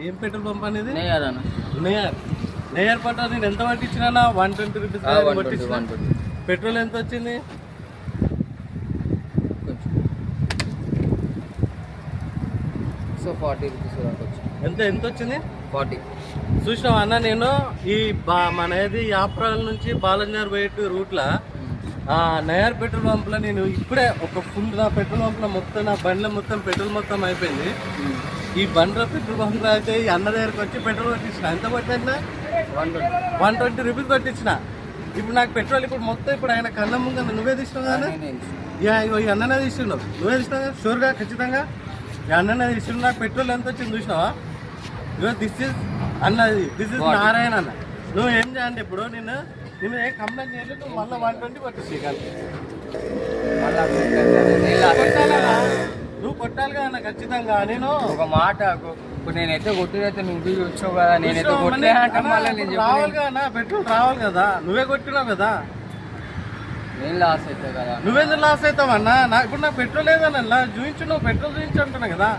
ఏం petrol pump అనేది? Near అన్న. నేయర్ పెట్రోల్ నేను ఎంత పట్టించినా 120 రూపీస్ పట్టించిన. పెట్రోల్ ఎంత వచ్చింది? సో 40 రూపీస్ ఎంత వచ్చింది? 40. చూసినావా అన్న, నేను ఈ మన ఏది యాప్రాల నుంచి బాలంజార్ పోయేటు రూట్లో నయార్ పెట్రోల్ పంప్లో నేను ఇప్పుడే ఒక ఫుల్ నా పెట్రోల్ పంప్లో మొత్తం నా బండ్లో మొత్తం పెట్రోల్ మొత్తం అయిపోయింది. ఈ బండ్లో పెట్రోల్ పంప్లో అయితే ఈ అన్న దగ్గరకు వచ్చి పెట్రోల్ కొట్టించిన. ఎంత పట్టిన? 120 రూపీస్ కొట్టించిన. ఇప్పుడు నాకు పెట్రోల్ ఇప్పుడు మొత్తం ఇప్పుడు ఆయన కళ్ళ ముందు నువ్వే తీసినావు కానీ ఈ అన్ననే తీస్తున్నావు, నువ్వే తీసినావు కదా షూర్గా ఖచ్చితంగా ఈ అన్ననే తీస్తున్నావు. నాకు పెట్రోల్ ఎంత వచ్చింది చూసినావా? దిస్ ఇస్ అన్నది, దిస్ ఇస్ నారాయణ అన్న. నువ్వు ఏం చేయండి ఇప్పుడు నేను ఏం కంప్లైంట్ చేయలేదు, నువ్వు మళ్ళీ 120 పట్టించి నువ్వు కొట్టాలి కదా అన్న ఖచ్చితంగా. నేను ఒక మాట ఇప్పుడు నేనైతే కొట్టినైతే నువ్వు వచ్చావు కదా, నేనైతే రావాలి కదా పెట్రోల్ రావాలి కదా, నువ్వే కొట్టినావు కదా, నేను లాస్ అవుతావు కదా. నువ్వెందుకు లాస్ అవుతావు అన్న? నాకు ఇప్పుడు నాకు పెట్రోల్ లేదన్న చూపించు, నువ్వు పెట్రోల్ చూపించు అంటున్నావు కదా.